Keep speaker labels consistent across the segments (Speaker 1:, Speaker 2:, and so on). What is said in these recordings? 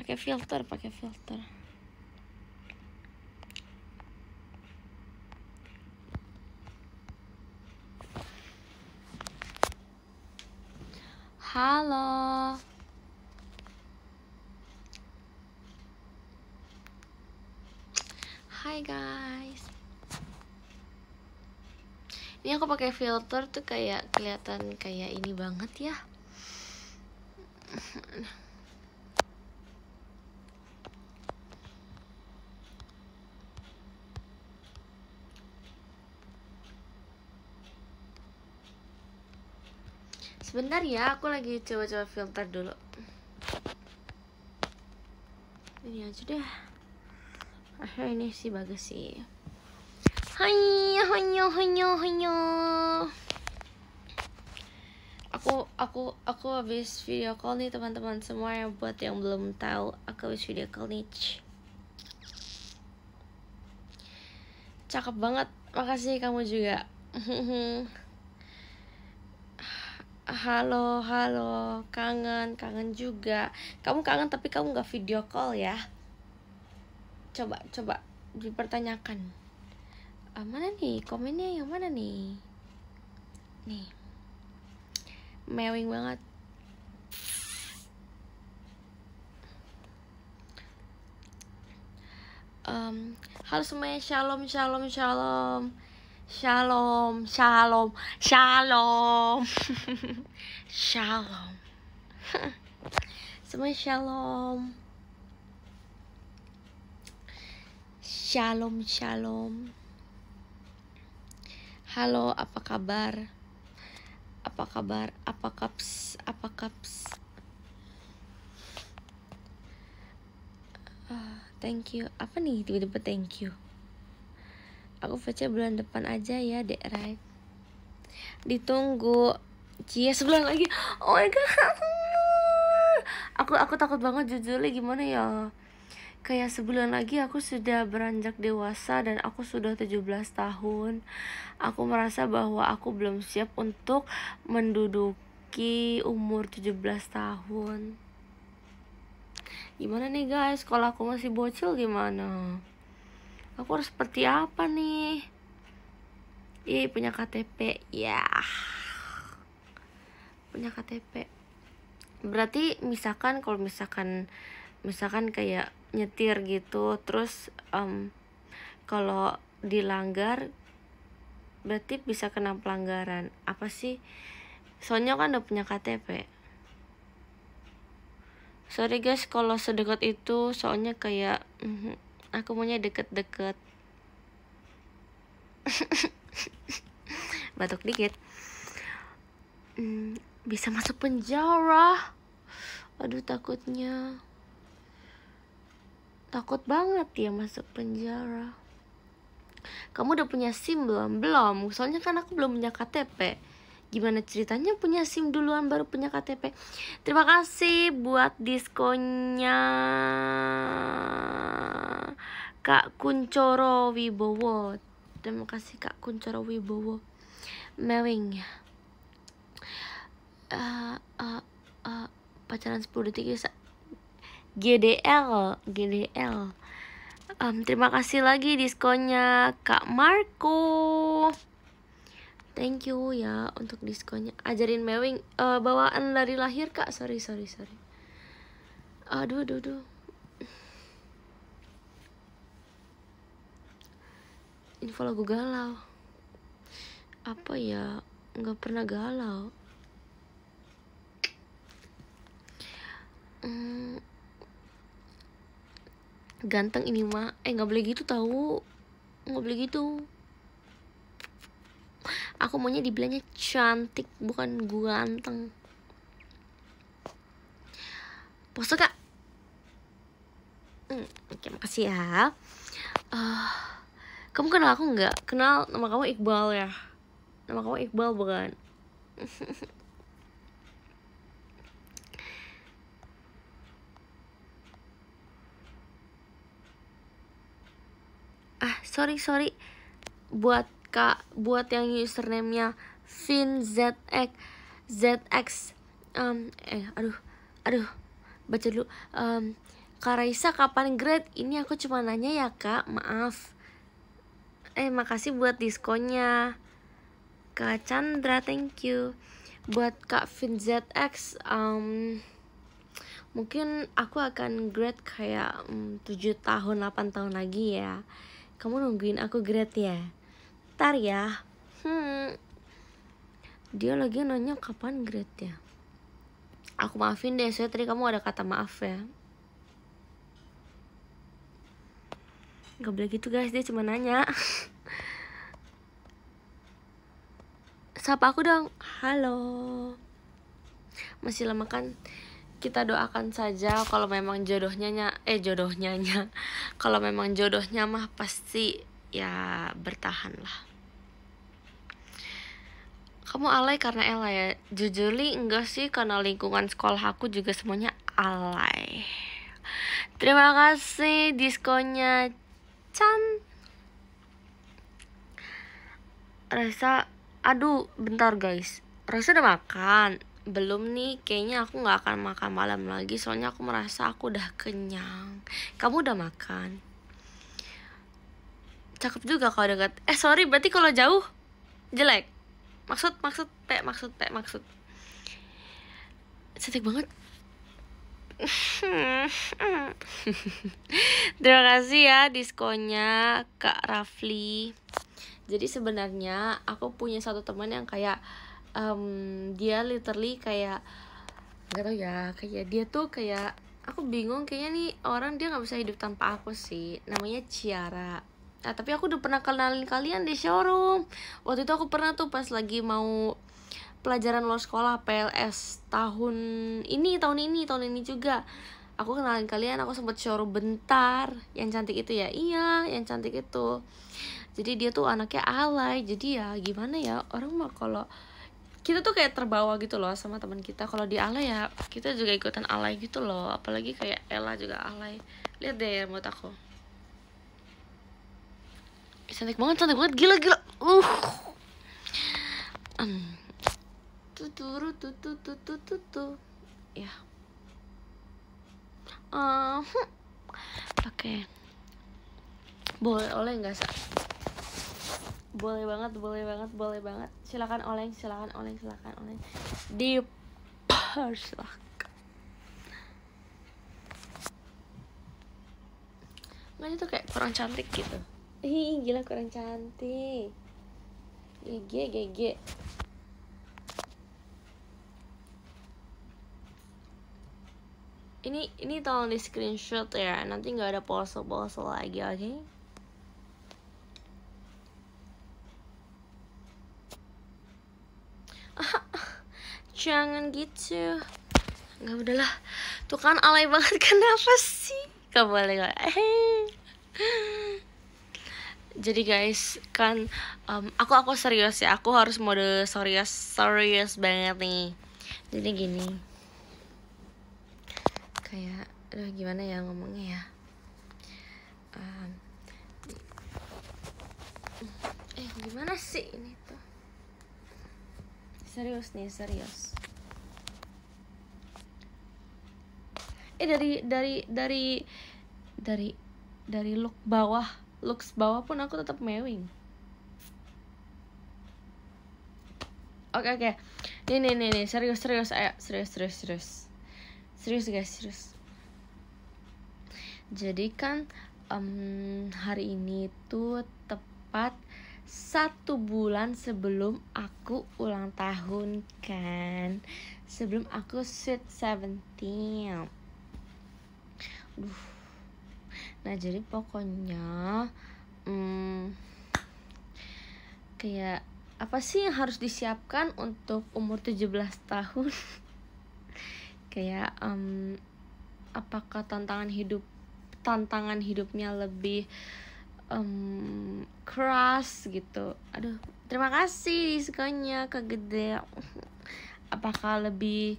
Speaker 1: pakai filter. Halo. Hai guys. Ini aku pakai filter tuh kayak kelihatan kayak ini banget ya. Sebentar ya, aku lagi coba-coba filter dulu. Ini aja deh. Ini sih bagus sih. Hanya. Aku habis video call nih teman-teman semua, yang buat yang belum tahu, aku habis video call nih. Cakep banget, makasih kamu juga. Halo, kangen juga. Kamu kangen tapi kamu nggak video call ya? Coba dipertanyakan. Mana nih komennya, yang mana nih? Nih, mewing banget. Halo semuanya, shalom. Shalom. Semuanya shalom. Shalom. Halo, apa kabar? Apa kaps? Thank you. Apa nih tiba-tiba thank you? Aku baca bulan depan aja ya, Dek Rai. Ditunggu. Cia, sebulan lagi. Oh my god. Aku takut banget jujur, gimana ya? Kayak sebulan lagi aku sudah beranjak dewasa dan aku sudah 17 tahun. Aku merasa bahwa aku belum siap untuk menduduki umur 17 tahun. Gimana nih guys, kalau aku masih bocil gimana? Aku harus seperti apa nih? Punya KTP. Ya. Punya KTP. Berarti misalkan kayak nyetir gitu, terus kalau dilanggar berarti bisa kena pelanggaran. Apa sih? Soalnya kan udah punya KTP. Sorry guys kalau sedekat itu, soalnya kayak aku maunya deket-deket. Batuk dikit. Bisa masuk penjara. Aduh, takutnya. Takut banget ya masuk penjara. Kamu udah punya SIM belum? Belum. Soalnya kan aku belum punya KTP. Gimana ceritanya punya SIM duluan baru punya KTP? Terima kasih buat diskonya Kak Kuncoro Wibowo. Terima kasih Kak Kuncoro Wibowo. Mewing. Pacaran 10 detik bisa. GDL. Terima kasih lagi diskonnya Kak Marco. Thank you ya untuk diskonnya. Ajarin mewing bawaan dari lahir Kak. Sorry. Aduh. Info lagu galau. Apa ya? Nggak pernah galau. Ganteng ini mah. Nggak boleh gitu tahu. Nggak boleh gitu. Aku maunya dibilangnya cantik, bukan ganteng. Pose Kak. Oke, makasih ya. Kamu kenal aku nggak? Kenal, nama kamu Iqbal ya? Nama kamu Iqbal bukan? Sorry. Buat yang username-nya ZX. Aduh. Baca dulu. Kak Raisa kapan grade? Ini aku cuma nanya ya kak, maaf. Makasih buat diskonnya. Kak Chandra, thank you. Buat Kak Vin ZX, mungkin aku akan grade kayak 7 tahun, 8 tahun lagi ya. Kamu nungguin aku grade ya? Ntar ya. Dia lagi nanya kapan grade ya. Aku maafin deh, soalnya tadi kamu ada kata maaf ya. Gak boleh gitu guys, dia cuma nanya. Sapa aku dong. Halo. Masih lama kan? Kita doakan saja kalau memang jodohnya kalau memang jodohnya mah pasti ya bertahan lah. Kamu alay karena Ella ya? Jujur enggak sih, karena lingkungan sekolah aku juga semuanya alay. Terima kasih diskonnya Chan. Raisa, aduh bentar guys, Raisa udah makan? Belum nih, kayaknya aku gak akan makan malam lagi, soalnya aku merasa aku udah kenyang. Kamu udah makan? Cakep juga kalau dekat. Sorry, berarti kalau jauh jelek. Maksud cantik banget. Terima kasih ya diskonnya Kak Rafli. Jadi sebenarnya aku punya satu teman yang kayak dia literally kayak nggak tahu ya, kayak dia tuh kayak aku bingung, kayaknya nih orang dia nggak bisa hidup tanpa aku sih. Namanya Ciara. Nah, tapi aku udah pernah kenalin kalian di showroom. Waktu itu aku pernah tuh pas lagi mau pelajaran luar sekolah PLS tahun ini juga. Aku kenalin kalian, aku sempet showroom bentar. Yang cantik itu ya? Iya, yang cantik itu. Jadi dia tuh anaknya alay. Jadi ya gimana ya, orang mah kalau kita tuh kayak terbawa gitu loh sama teman kita. Kalau dia alay ya kita juga ikutan alay gitu loh. Apalagi kayak Ella juga alay. Lihat deh rambut aku. Cantik banget, gila. Ya. Oke. Boleh oleh nggak sih? Boleh banget. Silakan oleng. Dipersilakan. Nggak, itu kayak kurang cantik gitu. Gila kurang cantik. GG. Ini tolong di screenshot ya, nanti nggak ada pose lagi, oke? Jangan gitu. Nggak, udahlah. Tuh kan alay banget, kenapa sih? Gak boleh. Jadi guys, kan aku serius ya. Aku harus mode serius banget nih. Jadi gini. Kayak gimana ya ngomongnya ya. Gimana sih ini tuh? Serius. Dari looks bawah pun aku tetap mewing. Oke. Nih, serius, ayo, serius guys. Jadi kan hari ini tuh tepat 1 bulan sebelum aku ulang tahun kan, sebelum aku sweet 17. Nah jadi pokoknya kayak apa sih yang harus disiapkan untuk umur 17 tahun? Kayak apakah tantangan hidupnya lebih keras gitu. Aduh, terima kasih diskonnya kegede. Apakah lebih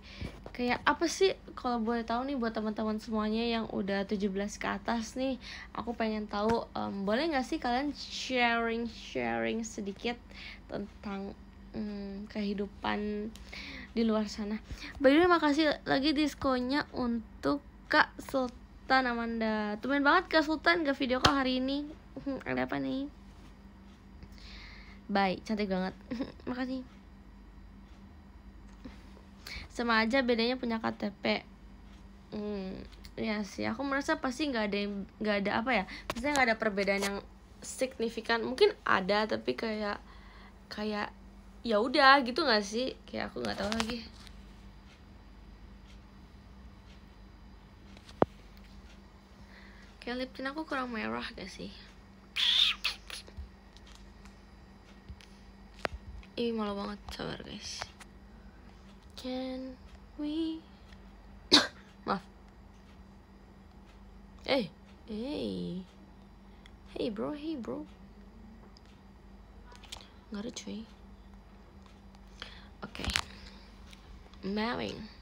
Speaker 1: kayak apa sih, kalau boleh tahu nih buat teman-teman semuanya yang udah 17 ke atas nih, aku pengen tahu, boleh nggak sih kalian sharing sedikit tentang kehidupan di luar sana. By the way, makasih lagi diskonnya untuk Kak Sultan Sultan Amanda. Tumben banget Kak Sultan gak video call hari ini. Ada apa nih? Bye, cantik banget. Makasih. Sama aja bedanya punya KTP. Ya sih, aku merasa pasti nggak ada apa ya, maksudnya nggak ada perbedaan yang signifikan. Mungkin ada, tapi kayak ya udah gitu nggak sih, kayak aku nggak tahu lagi. Kayak lip tint aku kurang merah gak sih? Ih, malu banget, sabar guys. Can we maaf. Hey bro, nggak ada cuy. Oke. Mowing.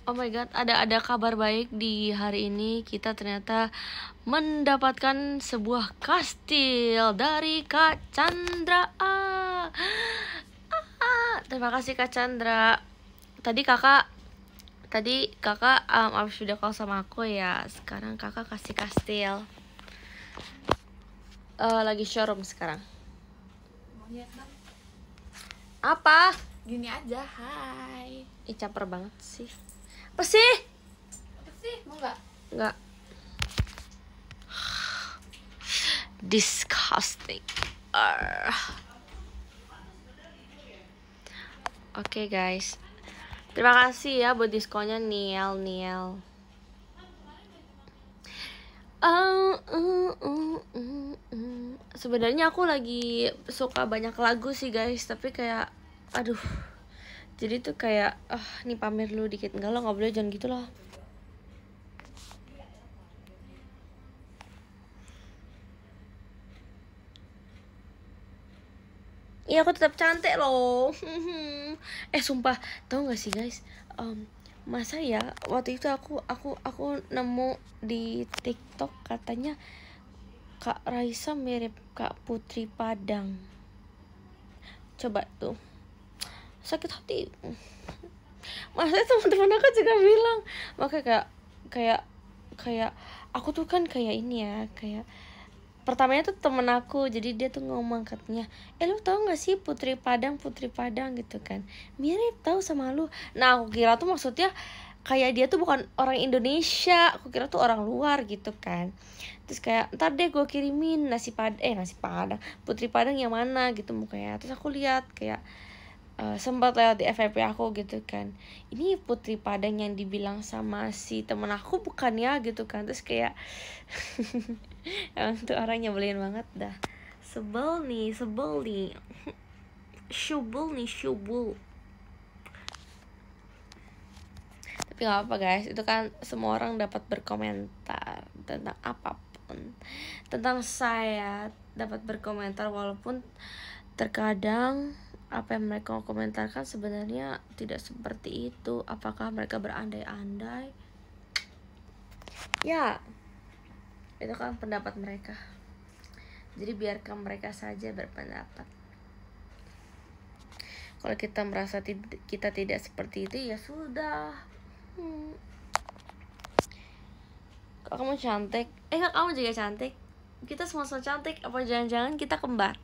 Speaker 1: Oh my god, ada kabar baik di hari ini. Kita ternyata mendapatkan sebuah kastil dari Kak Chandra. Terima kasih Kak Chandra. Tadi kakak abis video call sama aku ya. Sekarang kakak kasih kastil. Lagi showroom sekarang.
Speaker 2: Mau lihat dong?
Speaker 1: Apa?
Speaker 2: Gini aja, hai.
Speaker 1: Ih, caper banget sih. Apa sih?
Speaker 2: Mau nggak?
Speaker 1: Nggak. Disgusting. Oke guys, terima kasih ya buat diskonnya Niel. Sebenarnya aku lagi suka banyak lagu sih guys, tapi kayak aduh, jadi tuh kayak nih pamer dulu dikit. Enggak, lo nggak boleh, jangan gitu loh. Iya, aku tetap cantik loh. Sumpah, tau gak sih guys, masa ya waktu itu aku nemu di TikTok katanya Kak Raisa mirip Kak Putri Padang. Coba tuh, sakit hati. Masa teman-teman aku juga bilang, makanya kayak aku tuh kan kayak ini ya, kayak pertamanya tuh temen aku, jadi dia tuh ngomong katanya, lu tau gak sih Putri Padang gitu kan, mirip tau sama lu. Nah, aku kira tuh maksudnya kayak dia tuh bukan orang Indonesia, aku kira tuh orang luar gitu kan. Terus kayak ntar deh gue kirimin nasi padang Putri Padang yang mana gitu mukanya. Terus aku lihat kayak sempat lewat di FYP aku gitu kan, ini Putri Padang yang dibilang sama si temen aku bukan ya gitu kan. Terus kayak emang tuh orang nyebelin banget dah. Sebel nih Syubul. Tapi gak apa guys, itu kan semua orang dapat berkomentar tentang apapun, tentang saya dapat berkomentar, walaupun terkadang apa yang mereka komentarkan sebenarnya tidak seperti itu. Apakah mereka berandai-andai? Ya, itu kan pendapat mereka. Jadi biarkan mereka saja berpendapat. Kalau kita merasa kita tidak seperti itu, ya sudah. Kok kamu cantik? Kak, kamu juga cantik. Kita semua cantik. Apa jangan-jangan kita kembar?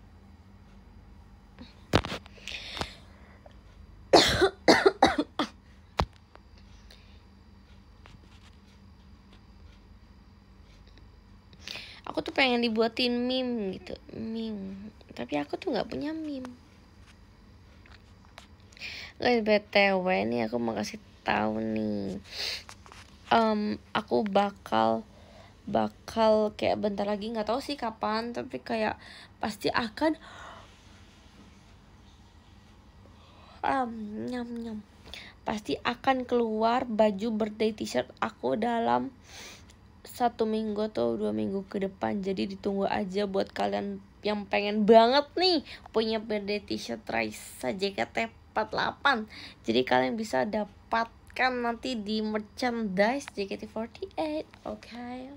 Speaker 1: Aku tuh pengen dibuatin meme gitu, tapi aku tuh nggak punya meme. Guys, BTW nih aku mau kasih tahu nih, aku bakal kayak bentar lagi, nggak tahu sih kapan, tapi kayak pasti akan pasti akan keluar baju birthday t-shirt aku dalam 1 minggu atau 2 minggu ke depan. Jadi ditunggu aja buat kalian yang pengen banget nih punya birthday t-shirt Raisa JKT48. Jadi kalian bisa dapatkan nanti di merchandise JKT48. Okay.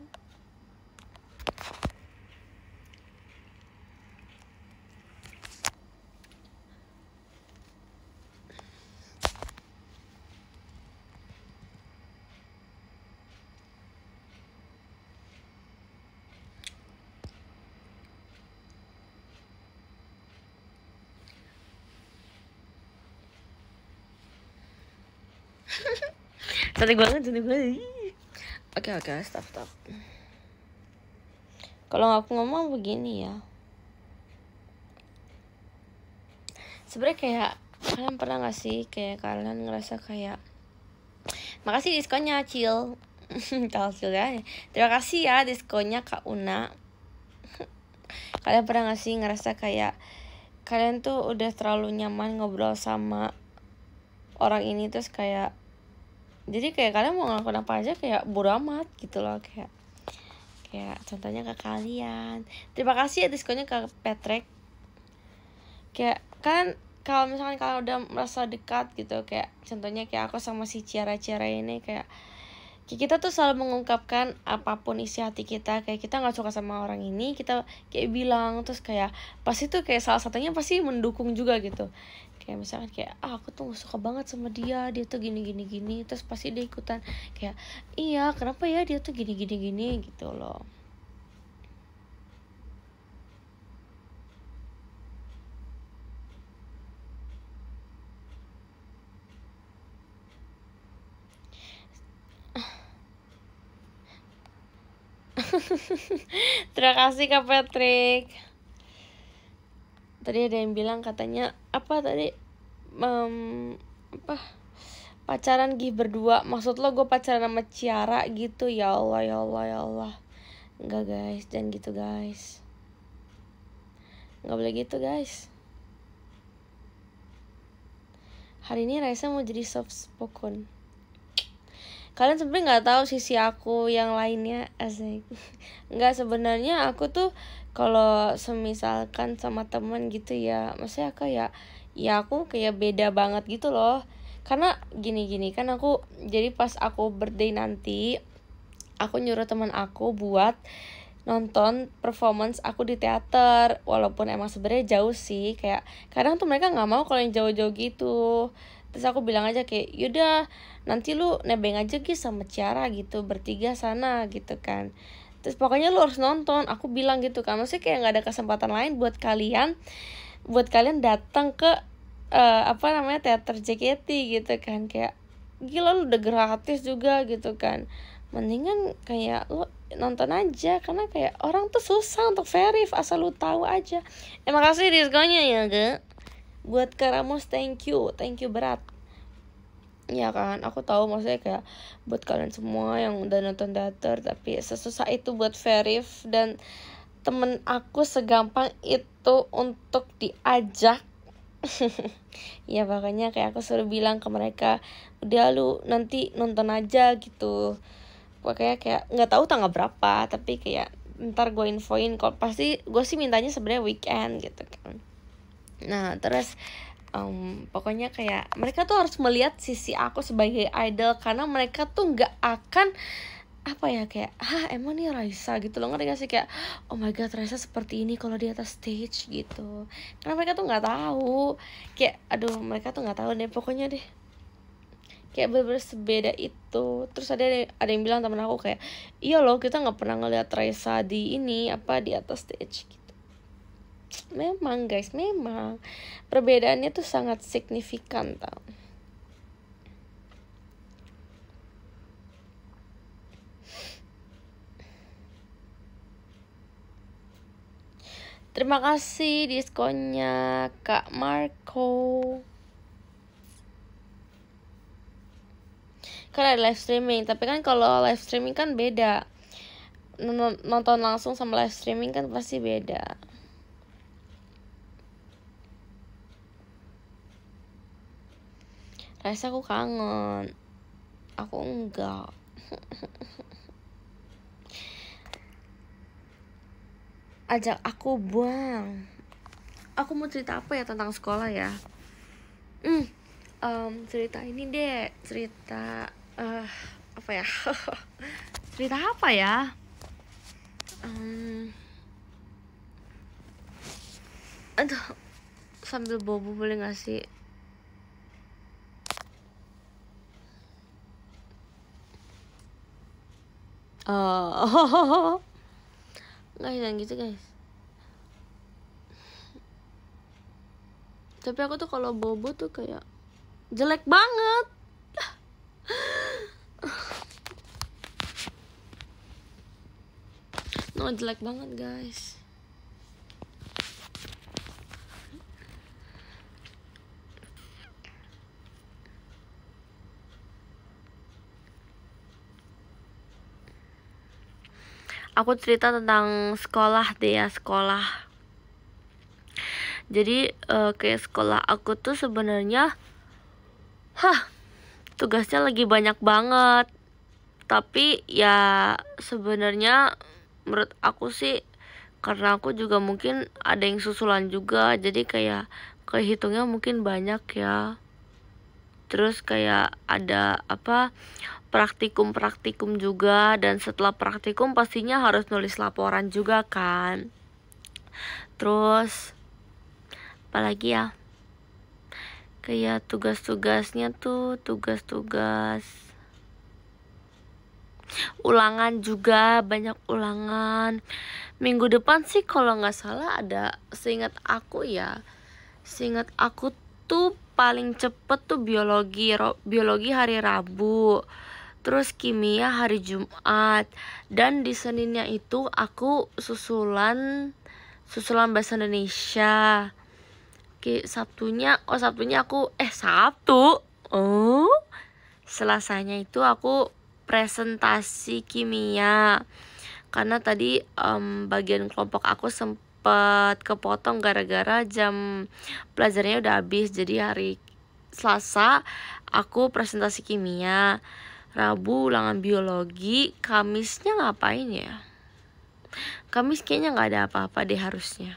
Speaker 1: Cantik banget. Oke, stop. Kalau aku ngomong begini ya, sebenarnya kayak kalian pernah gak sih kayak kalian ngerasa kayak makasih diskonnya Cil. Cil ya. Terima kasih ya diskonnya Kak Una. Kalian pernah gak sih ngerasa kayak kalian tuh udah terlalu nyaman ngobrol sama orang ini, terus kayak jadi kayak kalian mau ngelakuin apa aja kayak bodo amat gitu loh, kayak contohnya ke kalian. Terima kasih ya diskonnya ke Patrick. Kayak kan kalau misalkan kalian udah merasa dekat gitu, kayak contohnya kayak aku sama si Ciara ini, kayak kita tuh selalu mengungkapkan apapun isi hati kita, kayak kita nggak suka sama orang ini, kita kayak bilang, terus kayak pasti tuh kayak salah satunya pasti mendukung juga gitu. Kayak misalkan kayak aku tuh gak suka banget sama dia tuh gini, terus pasti dia ikutan kayak iya kenapa ya dia tuh gini gitu loh. Terima kasih Kak Patrick. Tadi ada yang bilang katanya apa tadi, apa pacaran berdua, maksud lo gue pacaran sama Ciara gitu? Ya Allah. Enggak guys, jangan gitu guys, nggak boleh gitu guys. Hari ini Raisa mau jadi soft spoken. Kalian sebenarnya nggak tahu sisi aku yang lainnya, asik. Nggak, sebenarnya aku tuh kalau semisalkan sama teman gitu ya, maksudnya aku ya aku kayak beda banget gitu loh. Karena gini kan aku jadi pas aku birthday nanti, aku nyuruh teman aku buat nonton performance aku di teater, walaupun emang sebenarnya jauh sih, kayak kadang tuh mereka nggak mau kalau yang jauh-jauh gitu. Terus aku bilang aja kayak yaudah nanti lu nebeng aja sama Ciara gitu, bertiga sana gitu kan. Terus pokoknya lu harus nonton, aku bilang gitu kan. Maksudnya kayak nggak ada kesempatan lain buat kalian datang ke teater JKT gitu kan. Kayak gila lu udah gratis juga gitu kan, mendingan kayak lu nonton aja, karena kayak orang tuh susah untuk verif, asal lu tahu aja. Terima kasih diskonnya ya Ge. Buat Karamos, thank you berat. Ya kan, aku tahu maksudnya kayak buat kalian semua yang udah nonton teater, tapi sesusah itu buat verif, dan temen aku segampang itu untuk diajak. Ya makanya kayak aku suruh bilang ke mereka, udah lu nanti nonton aja gitu. Makanya kayak nggak tahu tanggal berapa, tapi kayak ntar gue infoin. Kalau pasti gue sih mintanya sebenarnya weekend gitu kan. Nah terus pokoknya kayak mereka tuh harus melihat sisi aku sebagai idol, karena mereka tuh nggak akan apa ya kayak emang nih Raisa gitu loh, ngerti gak sih, kayak oh my god Raisa seperti ini kalau di atas stage gitu. Karena mereka tuh nggak tahu, kayak aduh mereka tuh nggak tahu deh pokoknya deh, kayak bener-bener sebeda itu. Terus ada yang bilang temen aku kayak iya loh kita nggak pernah ngeliat Raisa di ini di atas stage gitu. Memang guys, memang perbedaannya tuh sangat signifikan tau. Terima kasih diskonnya Kak Marco. Kan ada live streaming, tapi kan kalau live streaming kan beda, nonton langsung sama live streaming kan pasti beda. Raisa aku kangen. Aku enggak. Ajak aku buang. Aku mau cerita apa ya tentang sekolah ya? Cerita ini deh. Cerita apa ya? Cerita apa ya? Aduh, sambil bobo boleh gak sih? Guys, jangan gitu guys. Tapi aku tuh kalau bobo tuh kayak jelek banget. Oh, jelek banget guys. Aku cerita tentang sekolah deh ya, sekolah. Jadi kayak sekolah aku tuh sebenarnya tugasnya lagi banyak banget. Tapi ya sebenarnya menurut aku sih, karena aku juga mungkin ada yang susulan juga, jadi kayak kehitungnya mungkin banyak ya. Terus kayak ada praktikum juga, dan setelah praktikum pastinya harus nulis laporan juga kan. Terus apalagi ya, kayak tugas-tugasnya tuh tugas ulangan juga, banyak ulangan. Minggu depan sih kalau nggak salah ada, seingat aku tuh paling cepet tuh biologi hari Rabu, terus kimia hari Jumat, dan di Seninnya itu aku susulan bahasa Indonesia. Sabtunya aku Sabtu. Selasanya itu aku presentasi kimia. Karena tadi bagian kelompok aku sempet kepotong gara-gara jam pelajarannya udah habis. Jadi hari Selasa aku presentasi kimia, Rabu ulangan biologi, Kamisnya ngapain ya? Kamis kayaknya nggak ada apa-apa deh harusnya.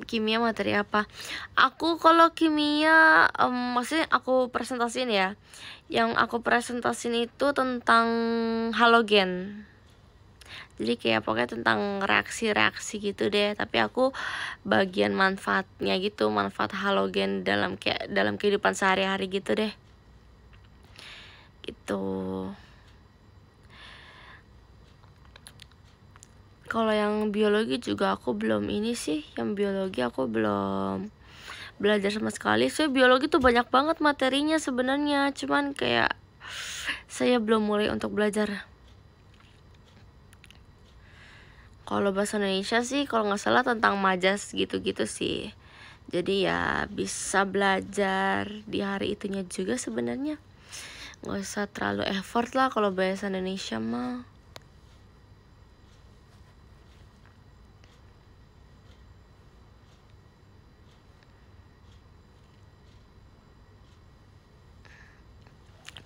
Speaker 1: Kimia materi apa? Aku kalau kimia maksudnya aku presentasiin ya. Yang aku presentasiin itu tentang halogen. Jadi kayak pokoknya tentang reaksi-reaksi gitu deh. Tapi aku bagian manfaatnya gitu, manfaat halogen dalam kehidupan sehari-hari gitu deh. Gitu. Kalau yang biologi juga aku belum yang biologi aku belum belajar sama sekali. Biologi tuh banyak banget materinya sebenarnya, cuman kayak saya belum mulai untuk belajar. Kalau bahasa Indonesia sih kalau nggak salah tentang majas gitu-gitu sih. Jadi ya bisa belajar di hari itunya juga sebenarnya. Nggak usah terlalu effort lah kalau bahasa Indonesia mah.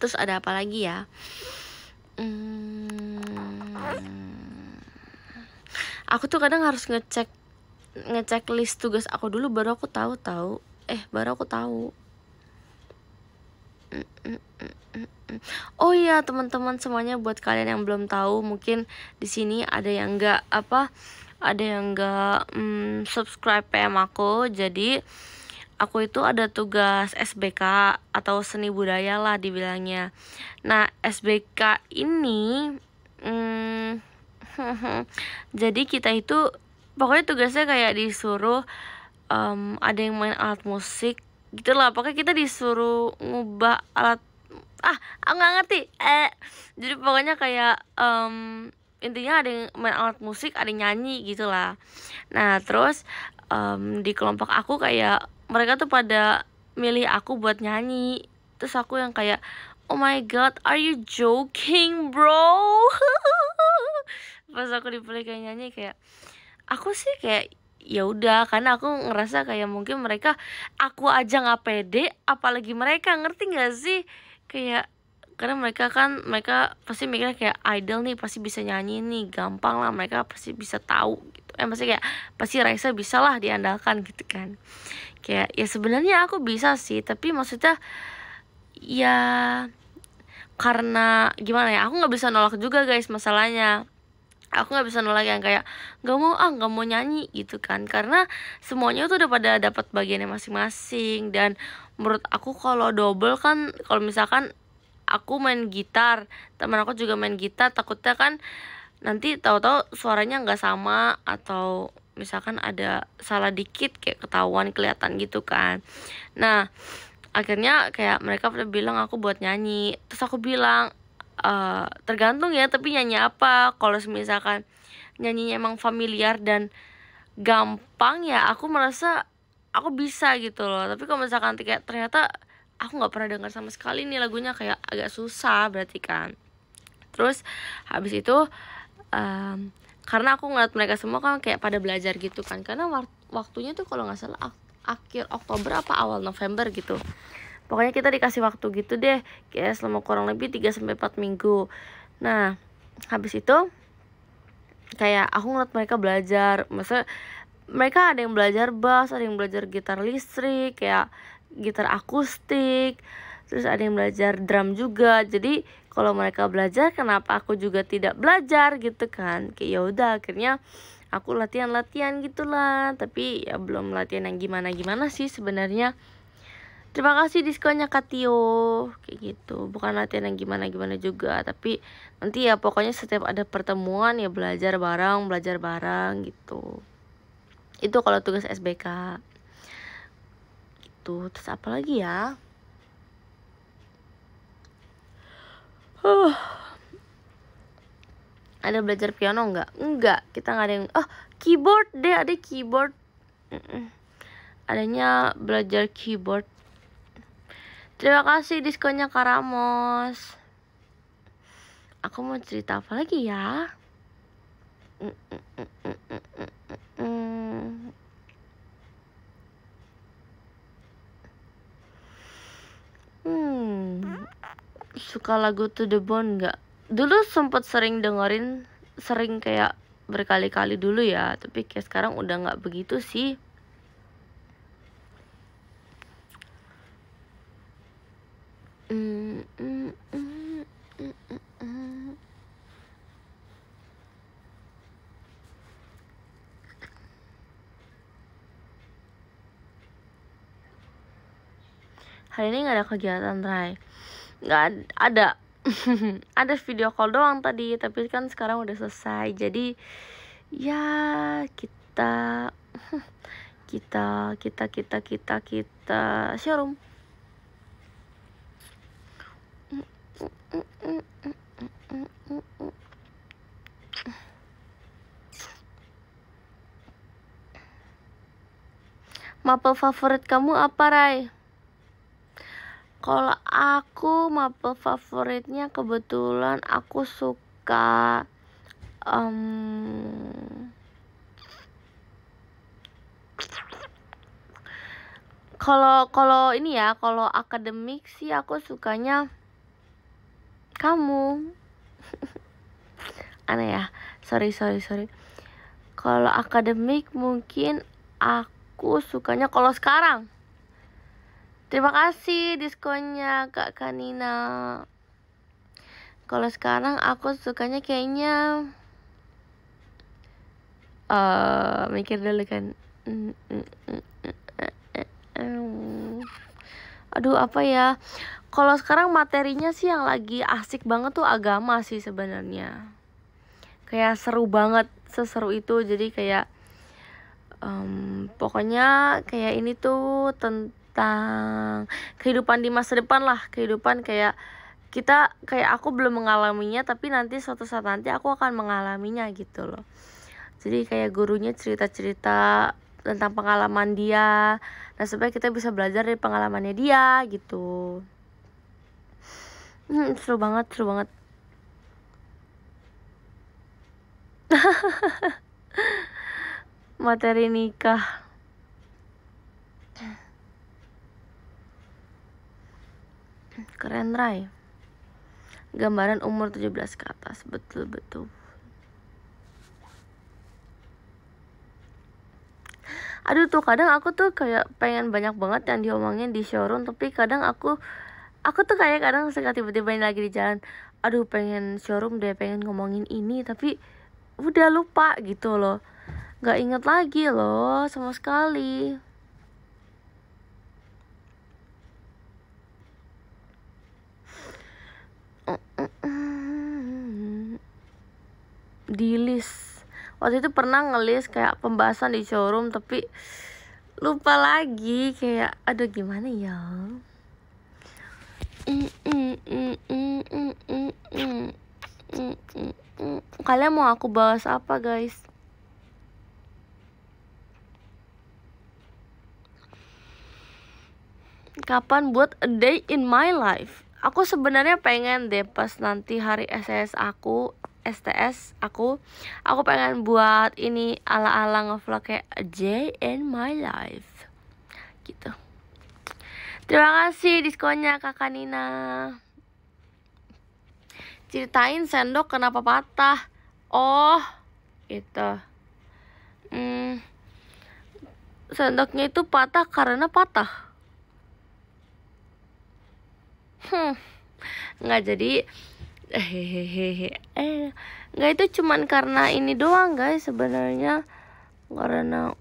Speaker 1: Terus ada apa lagi ya? Aku tuh kadang harus ngecek list tugas aku dulu, baru aku tahu. Oh iya teman-teman semuanya, buat kalian yang belum tahu, mungkin di sini ada yang nggak subscribe PM aku. Jadi aku itu ada tugas SBK atau seni budaya lah dibilangnya. Nah SBK ini jadi kita itu pokoknya tugasnya kayak disuruh ada yang main alat musik gitu lah. Pokoknya kita disuruh ngubah alat, aku nggak ngerti. Jadi pokoknya kayak intinya ada yang main alat musik, ada yang nyanyi gitu lah. Nah terus di kelompok aku kayak mereka tuh pada milih aku buat nyanyi. Terus aku yang kayak, oh my god, are you joking bro? Pas aku dipilih kayak nyanyi, kayak aku sih kayak ya udah, karena aku ngerasa kayak mungkin aku aja nggak pede, apalagi mereka, ngerti nggak sih? Kayak karena mereka pasti mikirnya kayak idol nih pasti bisa nyanyi nih, gampang lah, mereka pasti bisa tahu gitu. Pasti kayak pasti Raisa bisa lah diandalkan gitu kan. Kayak ya sebenarnya aku bisa sih, tapi maksudnya ya karena gimana ya, aku nggak bisa nolak juga guys. Masalahnya aku nggak bisa nolak yang kayak nggak mau nyanyi gitu kan, karena semuanya tuh udah pada dapat bagiannya masing-masing. Dan menurut aku kalau double kan, kalau misalkan aku main gitar, teman aku juga main gitar, takutnya kan nanti tahu-tahu suaranya nggak sama, atau misalkan ada salah dikit kayak ketahuan, kelihatan gitu kan. Nah akhirnya kayak mereka pada bilang aku buat nyanyi. Terus aku bilang tergantung ya, tapi nyanyi apa. Kalau misalkan nyanyinya emang familiar dan gampang ya aku merasa aku bisa gitu loh. Tapi kalau misalkan ternyata aku nggak pernah dengar sama sekali nih lagunya, kayak agak susah berarti kan. Terus habis itu karena aku ngeliat mereka semua kan kayak pada belajar gitu kan, karena waktunya tuh kalau nggak salah akhir Oktober apa awal November gitu. Pokoknya kita dikasih waktu gitu deh, kayak selama kurang lebih 3-4 minggu. Nah habis itu kayak aku ngeliat mereka belajar, maksudnya mereka ada yang belajar bass, ada yang belajar gitar listrik, kayak gitar akustik, terus ada yang belajar drum juga. Jadi kalau mereka belajar, kenapa aku juga tidak belajar gitu kan? Kayak ya udah, akhirnya aku latihan gitulah. Tapi ya belum latihan yang gimana sih sebenarnya. Terima kasih diskonnya Katio, kayak gitu. Bukan latihan yang gimana juga, tapi nanti ya pokoknya setiap ada pertemuan ya belajar bareng gitu. Itu kalau tugas SBK gitu. Terus apa lagi ya? Ada belajar piano nggak? Enggak, kita nggak ada yang keyboard deh, ada keyboard. Adanya belajar keyboard. Terima kasih diskonnya Karamos. Aku mau cerita apa lagi ya? Suka lagu To The Bone nggak? Dulu sempet sering dengerin, sering kayak berkali-kali dulu ya, tapi kayak sekarang udah nggak begitu sih. Hari ini nggak ada kegiatan, Rai. Nggak ada. Ada video call doang tadi, tapi kan sekarang udah selesai. Jadi ya kita showroom. Maple favorit kamu apa, Rai? Kalau aku maple favoritnya kebetulan aku suka kalau ini ya, kalau akademik sih aku sukanya kamu. Aneh ya, sorry. Kalau akademik mungkin aku sukanya kalau sekarang. Terima kasih diskonnya Kak Kanina. Kalau sekarang aku sukanya kayaknya mikir dulu kan. Aduh apa ya? Kalau sekarang materinya sih yang lagi asik banget tuh agama sih sebenarnya. Kayak seru banget, seseru itu. Jadi kayak pokoknya kayak ini tuh tentang kehidupan di masa depan lah, kehidupan kayak kita, kayak aku belum mengalaminya tapi nanti suatu saat nanti aku akan mengalaminya gitu loh. Jadi kayak gurunya cerita-cerita tentang pengalaman dia, nah supaya kita bisa belajar dari pengalamannya dia gitu. Seru banget. Materi nikah. Keren, Rai. Gambaran umur 17 ke atas. Betul. Aduh tuh kadang aku tuh kayak pengen banyak banget yang diomongin di showroom, tapi kadang aku tuh kayak kadang suka tiba-tiba lagi di jalan, aduh pengen showroom deh, pengen ngomongin ini, tapi udah lupa gitu loh, nggak inget lagi loh sama sekali. Di list waktu itu pernah ngelis kayak pembahasan di showroom, tapi lupa lagi, kayak aduh gimana ya. Kalian mau aku bahas apa, guys? Kapan buat a day in my life? Aku sebenarnya pengen deh pas nanti hari STS aku pengen buat ini ala-ala ngevlog kayak a day in my life gitu. Terima kasih diskonnya Kakak Nina. Ceritain sendok kenapa patah. Oh, itu. Sendoknya itu patah karena patah. Nggak jadi. Nggak, itu cuman karena ini doang guys sebenarnya. Karena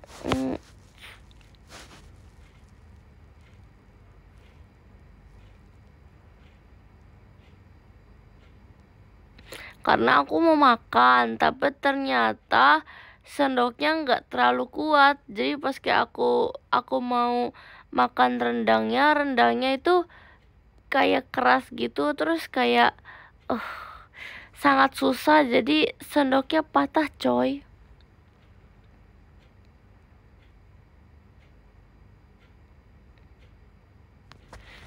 Speaker 1: karena aku mau makan, tapi ternyata sendoknya nggak terlalu kuat. Jadi pas kayak aku mau makan rendangnya itu kayak keras gitu, terus kayak sangat susah, jadi sendoknya patah coy.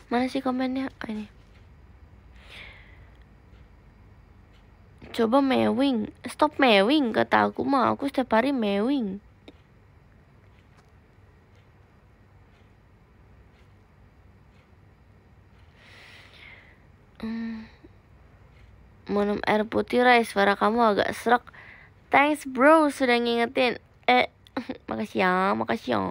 Speaker 1: Mana sih komennya? Ini. Coba mewing, stop mewing, kata aku mah. Aku setiap hari mewing. Minum air putih, Ray. Suara kamu agak serak. Thanks bro, sudah ngingetin. Makasih ya.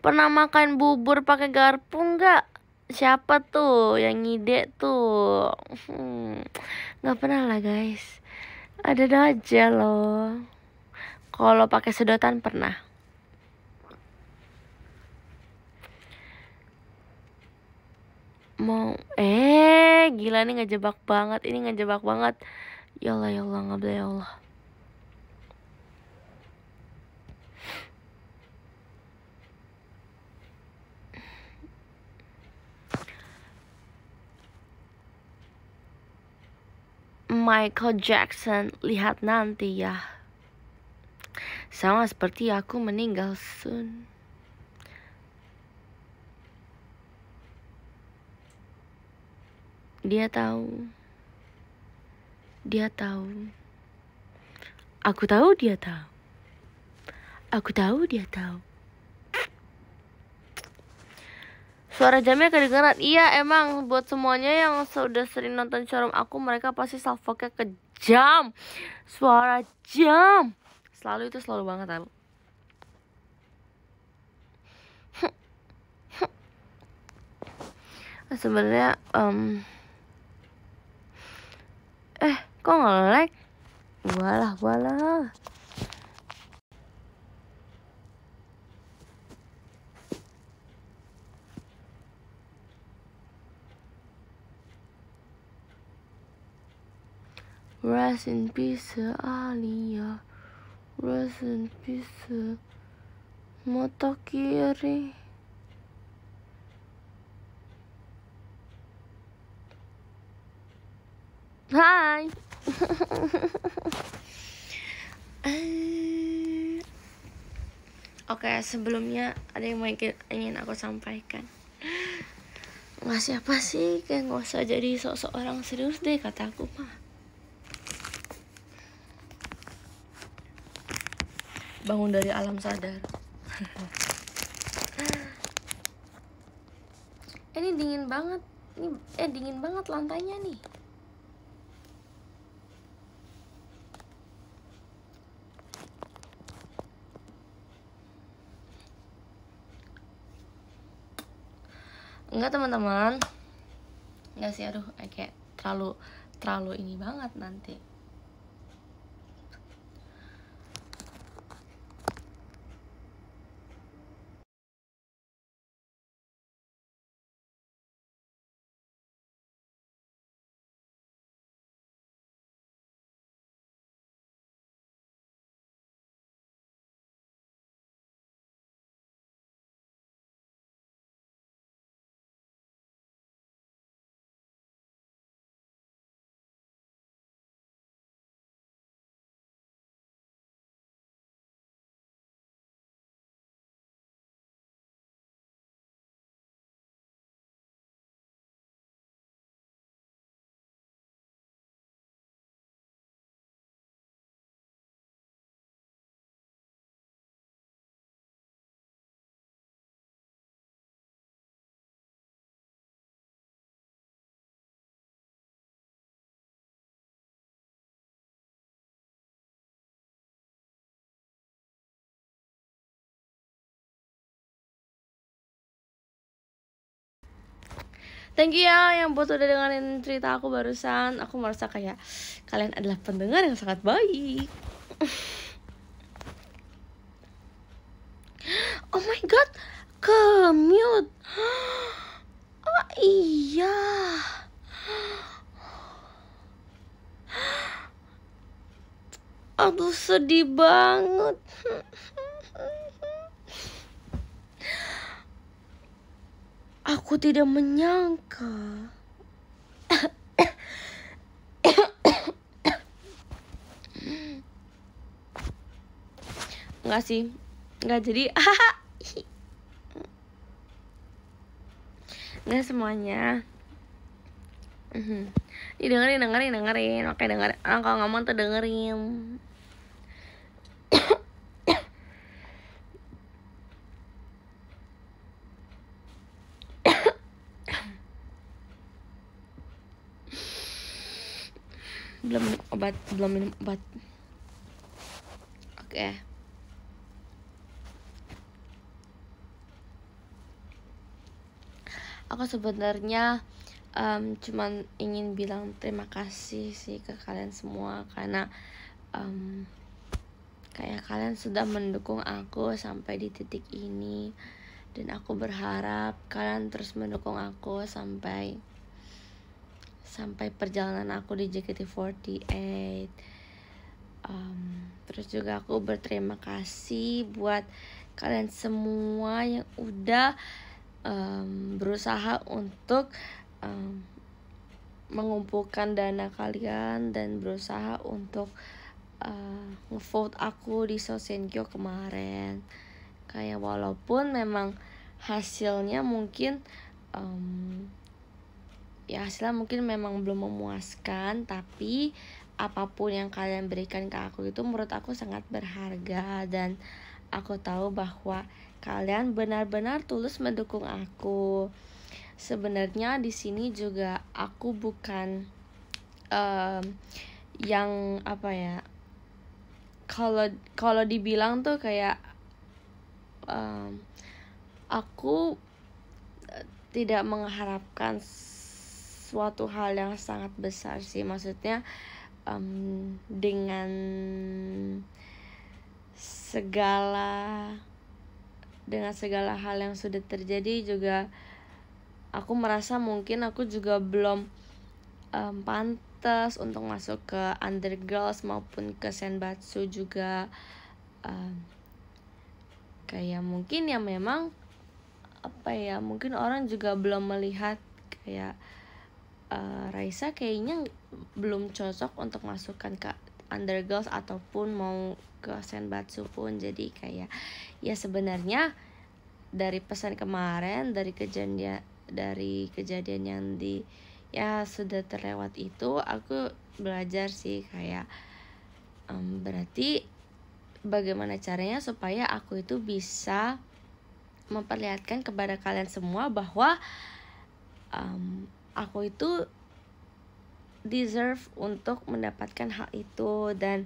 Speaker 1: Pernah makan bubur pakai garpu nggak? Siapa tuh yang ngide tuh? Nggak pernah lah guys. Ada aja loh. Kalau pakai sedotan pernah. Mau gila nih, ngejebak banget. Ini ngejebak banget. Ya Allah, nggak boleh, ya Allah. Michael Jackson, lihat nanti ya. Sama seperti aku meninggal soon. Dia tahu. Aku tahu dia tahu. Suara jamnya kedengaran. Iya, emang buat semuanya yang sudah sering nonton showroom aku, mereka pasti salfoknya kejam. Suara jam selalu banget aku. Sebenarnya kok nge-lag? Walah. Rest in peace Alia. Rest in peace mata kiri. Hai. Oke, sebelumnya ada yang ingin aku sampaikan. Ngasih apa sih? Kayak nggak usah jadi sok-sok orang serius deh, kata aku mah. Bangun dari alam sadar. Ini dingin banget. Dingin banget lantainya nih. Enggak teman-teman. Enggak sih, aduh, kayak terlalu ini banget nanti. Thank you ya yang buat udah dengerin cerita aku barusan. Aku merasa kayak kalian adalah pendengar yang sangat baik. Oh my god, ke-mute. Oh iya. Aduh sedih banget. Aku tidak menyangka. Enggak sih, enggak jadi. Enggak semuanya. Dengerin. Oke, dengerin. Kalau ngomong tuh dengerin. belum minum obat. Oke. Aku sebenarnya cuman ingin bilang terima kasih sih ke kalian semua karena kayak kalian sudah mendukung aku sampai di titik ini, dan aku berharap kalian terus mendukung aku sampai perjalanan aku di JKT48. Terus juga aku berterima kasih buat kalian semua yang udah berusaha untuk mengumpulkan dana kalian dan berusaha untuk ngevote aku di Sosenkyo kemarin. Kayak walaupun memang hasilnya mungkin hasilnya mungkin memang belum memuaskan, tapi apapun yang kalian berikan ke aku itu menurut aku sangat berharga, dan aku tahu bahwa kalian benar-benar tulus mendukung aku. Sebenarnya di sini juga aku bukan yang apa ya, kalau dibilang tuh kayak aku tidak mengharapkan suatu hal yang sangat besar sih. Maksudnya dengan segala hal yang sudah terjadi juga, aku merasa mungkin aku juga belum pantas untuk masuk ke Undergirls maupun ke Senbatsu juga. Kayak mungkin ya memang apa ya, mungkin orang juga belum melihat kayak Raisa kayaknya belum cocok untuk masukkan ke Undergirls ataupun mau ke Senbatsu pun. Jadi kayak ya sebenarnya dari pesan kemarin, dari kejadian yang sudah terlewat itu, aku belajar sih kayak berarti bagaimana caranya supaya aku itu bisa memperlihatkan kepada kalian semua bahwa aku itu deserve untuk mendapatkan hal itu, dan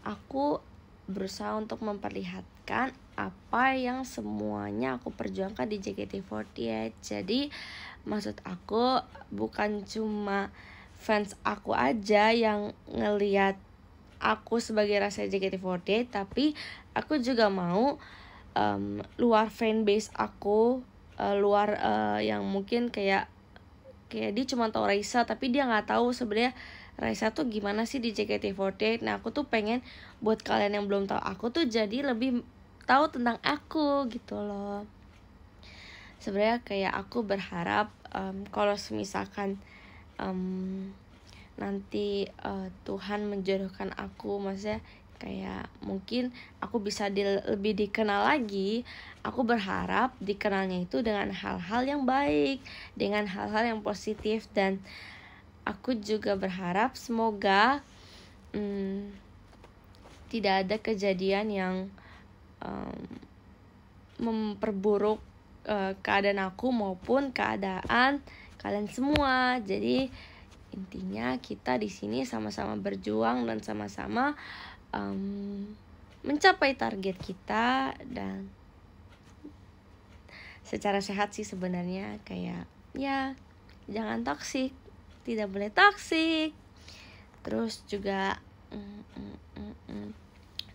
Speaker 1: aku berusaha untuk memperlihatkan apa yang semuanya aku perjuangkan di JKT48. Jadi maksud aku bukan cuma fans aku aja yang ngelihat aku sebagai Raisa JKT48, tapi aku juga mau luar fanbase aku, luar yang mungkin kayak dia cuma tahu Raisa tapi dia nggak tahu sebenarnya Raisa tuh gimana sih di JKT48. Nah aku tuh pengen buat kalian yang belum tahu aku tuh jadi lebih tahu tentang aku gitu loh. Sebenarnya kayak aku berharap kalau misalkan nanti Tuhan menjodohkan aku, maksudnya kayak mungkin aku bisa lebih dikenal lagi. Aku berharap dikenalnya itu dengan hal-hal yang baik, dengan hal-hal yang positif, dan aku juga berharap semoga tidak ada kejadian yang memperburuk keadaan aku maupun keadaan kalian semua. Jadi intinya kita di sini sama-sama berjuang dan sama-sama mencapai target kita, dan secara sehat sih sebenarnya, kayak ya jangan toksik, tidak boleh toksik. Terus juga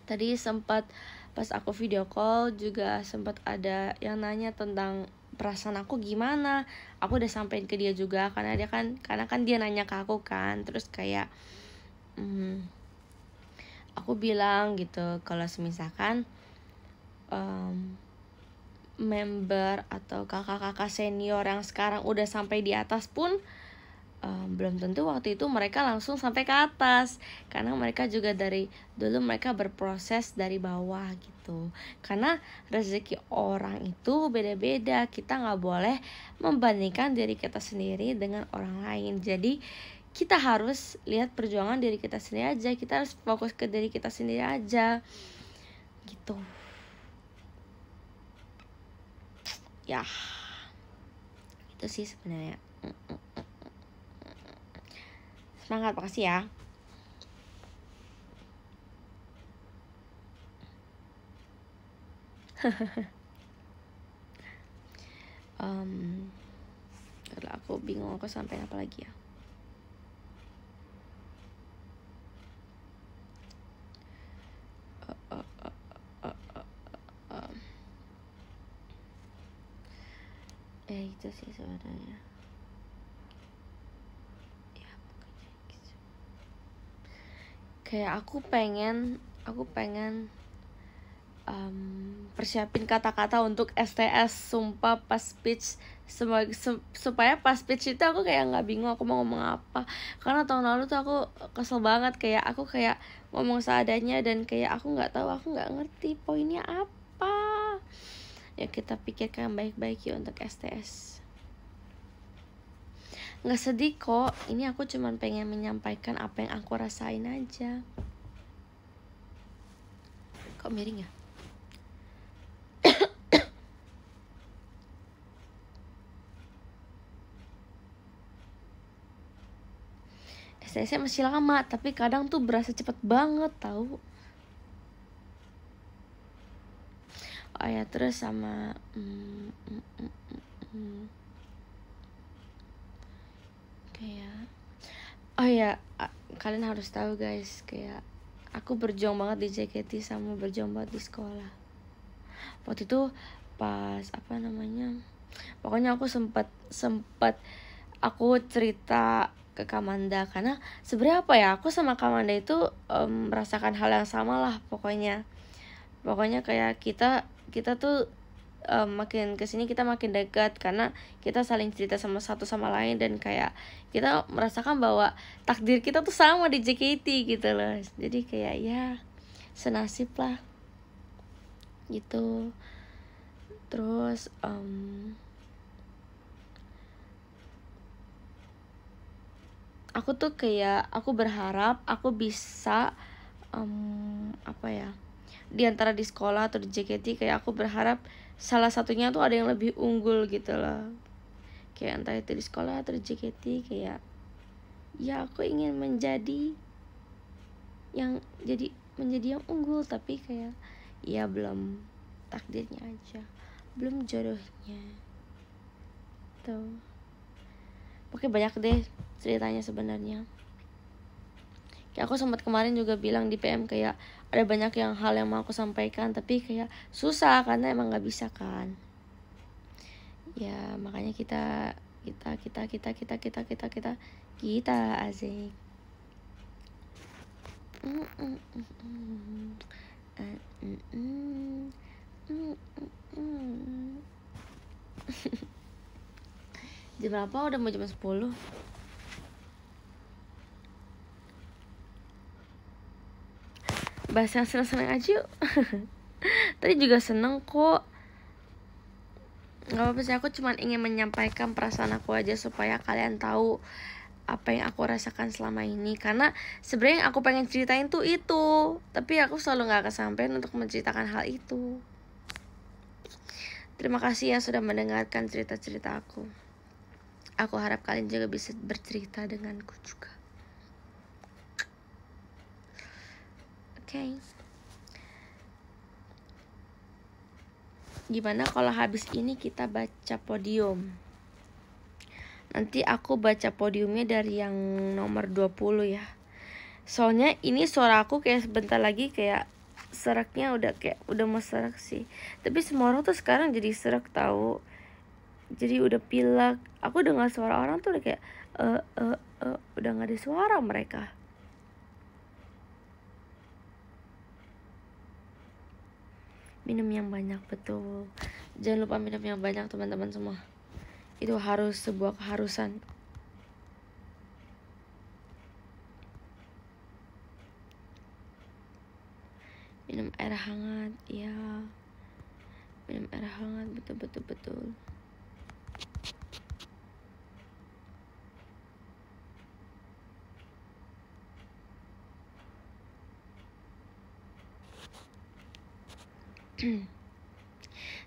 Speaker 1: tadi sempat pas aku video call juga sempat ada yang nanya tentang perasaan aku gimana. Aku udah sampein ke dia juga karena dia nanya ke aku kan. Terus kayak aku bilang gitu kalau misalkan member atau kakak-kakak senior yang sekarang udah sampai di atas pun belum tentu waktu itu mereka langsung sampai ke atas, karena mereka juga dari dulu mereka berproses dari bawah gitu. Karena rezeki orang itu beda-beda, kita nggak boleh membandingkan diri kita sendiri dengan orang lain. Jadi kita harus lihat perjuangan diri kita sendiri aja, kita harus fokus ke diri kita sendiri aja gitu ya. Itu sih sebenarnya. Semangat, makasih ya. Kalau aku bingung aku sampai apa lagi ya. Itu sih sebenarnya ya, gitu. Kayak aku pengen persiapin kata-kata untuk STS, sumpah pas speech, supaya pas speech itu aku kayak nggak bingung aku mau ngomong apa. Karena tahun lalu tuh aku kesel banget, kayak aku kayak ngomong seadanya dan kayak aku nggak ngerti poinnya apa. Ya kita pikirkan baik-baik ya untuk STS. Nggak sedih kok, ini aku cuman pengen menyampaikan apa yang aku rasain aja. Kok miring ya? STS masih lama, tapi kadang tuh berasa cepet banget tahu. Oh ya, terus sama kayak oh ya, kalian harus tahu guys, kayak aku berjuang banget di JKT sama berjuang banget di sekolah. Waktu itu pas pokoknya aku sempat aku cerita ke Kamanda, karena sebenarnya apa ya, aku sama Kamanda itu merasakan hal yang sama lah pokoknya kayak kita tuh makin kesini kita makin dekat karena kita saling cerita sama satu sama lain, dan kayak kita merasakan bahwa takdir kita tuh sama di JKT gitu loh. Jadi kayak ya senasib lah gitu. Terus aku tuh kayak aku berharap aku bisa di antara di sekolah atau di JKT, kayak aku berharap salah satunya tuh ada yang lebih unggul gitu loh. Kayak entah itu di sekolah atau di JKT, kayak ya aku ingin menjadi yang unggul, tapi kayak ya belum takdirnya aja, belum jodohnya tuh. Oke, banyak deh ceritanya sebenarnya. Kayak aku sempat kemarin juga bilang di PM kayak ada banyak hal yang mau aku sampaikan, tapi kayak susah karena emang nggak bisa kan. Ya makanya kita asik. Jam berapa? Udah mau jam 10. Bahas yang seneng-seneng aja yuk. Tadi juga seneng kok. Gak apa-apa sih, aku cuma ingin menyampaikan perasaan aku aja supaya kalian tahu apa yang aku rasakan selama ini. Karena sebenarnya yang aku pengen ceritain tuh itu, tapi aku selalu gak kesampaian untuk menceritakan hal itu. Terima kasih ya sudah mendengarkan cerita-cerita aku. Aku harap kalian juga bisa bercerita denganku juga. Oke. gimana kalau habis ini kita baca podium? Nanti aku baca podiumnya dari yang nomor 20 ya. Soalnya ini suara aku kayak sebentar lagi kayak seraknya udah mau serak sih. Tapi semua orang tuh sekarang jadi serak tahu. Jadi udah pilek. Aku dengar suara orang tuh udah kayak udah gak ada suara mereka. Minum yang banyak, betul. Jangan lupa minum yang banyak teman-teman semua. Itu harus sebuah keharusan. Minum air hangat, ya. Minum air hangat, betul.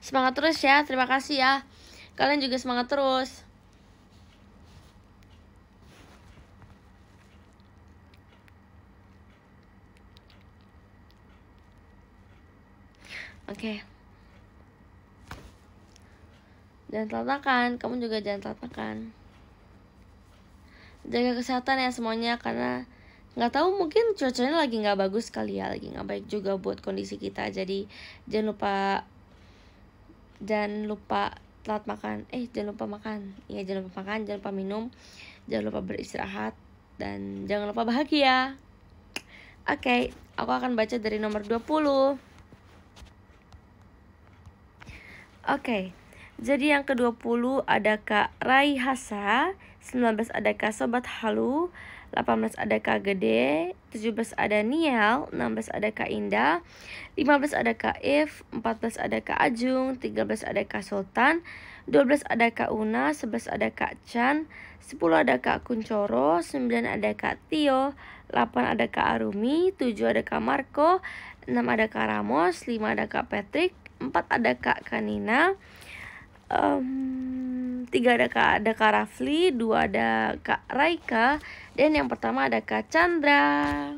Speaker 1: Semangat terus ya, terima kasih ya. Kalian juga semangat terus. Oke. Jangan telat makan, kamu juga jangan telat makan. Jaga kesehatan ya semuanya, karena nggak tahu mungkin cuacanya lagi nggak bagus kali ya, lagi nggak baik juga buat kondisi kita. Jadi jangan lupa telat makan. Jangan lupa makan. Iya, jangan lupa makan, jangan lupa minum, jangan lupa beristirahat, dan jangan lupa bahagia. Oke, aku akan baca dari nomor 20. Oke. Jadi yang ke-20 ada Kak Raihasa, 19 ada Kak Sobat Halu, 18 ada Kak Gede, 17 ada Niel, 16 ada Kak Indah, 15 ada Kak If, 14 ada Kak Ajung, 13 ada Kak Sultan, 12 ada Kak Una, 11 ada Kak Chan, 10 ada Kak Kuncoro, 9 ada Kak Tio, 8 ada Kak Arumi, 7 ada Kak Marco, 6 ada Kak Ramos, 5 ada Kak Patrick, 4 ada Kak Kanina, 3 ada Kak Rafli, 2 ada Kak Raika, dan yang pertama ada Kak Chandra.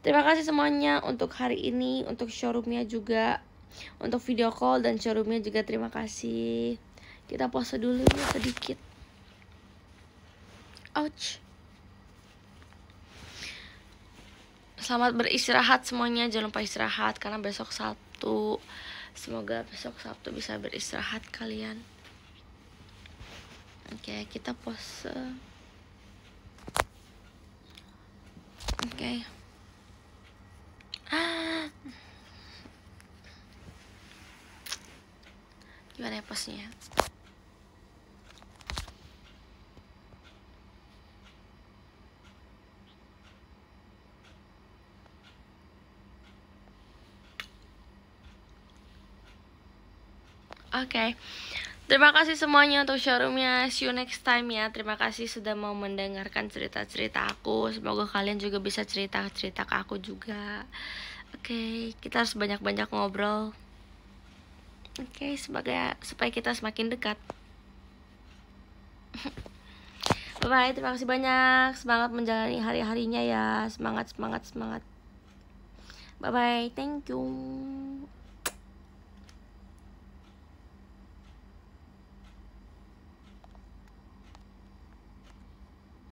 Speaker 1: Terima kasih semuanya untuk hari ini, untuk showroomnya juga, untuk video call dan showroomnya juga terima kasih. Kita pause dulu ya sedikit. Ouch. Selamat beristirahat semuanya, jangan lupa istirahat karena besok Sabtu. Semoga besok Sabtu bisa beristirahat kalian. Oke, kita pause. Oke. Gimana ya posnya? Oke. Terima kasih semuanya untuk showroomnya. See you next time ya. Terima kasih sudah mau mendengarkan cerita-cerita aku. Semoga kalian juga bisa cerita-cerita ke aku juga. Oke, kita harus banyak-banyak ngobrol. Oke, supaya kita semakin dekat. Bye-bye, terima kasih banyak. Semangat menjalani hari-harinya ya. Semangat. Bye-bye, thank you.